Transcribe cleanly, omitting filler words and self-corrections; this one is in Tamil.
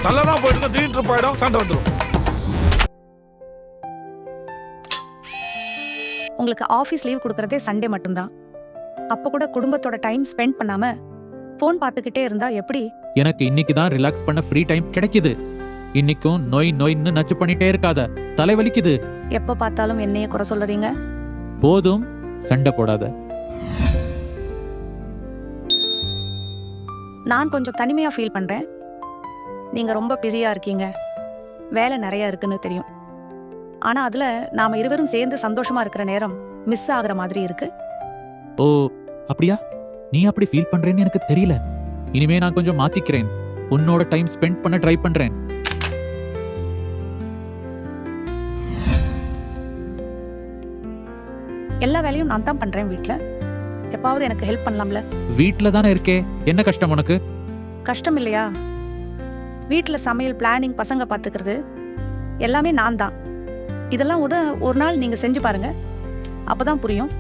நல்லா தான் போயிட்டு இருக்க, திடீர்னு ட்ரிப் ஆயிடும், சண்டை வந்துடும். உங்களுக்கு ஆஃபீஸ் லீவ் கொடுக்கறதே சண்டே மட்டும்தான். அப்போ கூட குடும்பத்தோட டைம் ஸ்பெண்ட் பண்ணாம ஃபோன் பார்த்துக்கிட்டே இருந்தா எப்படி? எனக்கு இன்னைக்கு தான் ரிலாக்ஸ் பண்ண ஃப்ரீ டைம் கிடைக்குது. இன்னைக்கும் நோய் நோயின்னு நச்சு பண்ணிட்டே இருக்காத, தலைவலிக்குது. எப்போ பார்த்தாலும் என்னையே குறை சொல்றீங்க. போதும், சண்டை போடாத. நான் கொஞ்சம் தனிமையா ஃபீல் பண்றேன். நீங்க ரொம்ப பிஸியா இருக்கீங்க, வேலை நிறைய இருக்குன்னு தெரியும். ஆனா அதுல நாம இருவரும் சேர்ந்து சந்தோஷமா இருக்கிற நேரம் மிஸ் ஆகுற மாதிரி இருக்கு. ஓ அப்படியா? நீ அப்படி ஃபீல் பண்றேன்னு எனக்கு தெரியல. இனிமே நான் கொஞ்சம் மாத்திக்கிறேன். உன்னோட டைம் ஸ்பெண்ட் பண்ண ட்ரை பண்றேன். எல்லா வேலையும் நான் தான் பண்றேன் வீட்ல. எப்பாவது எனக்கு ஹெல்ப் பண்ணலாம்ல? வீட்ல தானே இருக்கே, என்ன கஷ்டம் உனக்கு? கஷ்டம் இல்லையா? வீட்ல சமையல், பிளானிங், பசங்க பாத்துக்கிறது எல்லாமே நான் தான். இதெல்லாம் ஒரு நாள் நீங்க செஞ்சு பாருங்க, அப்பதான் புரியும்.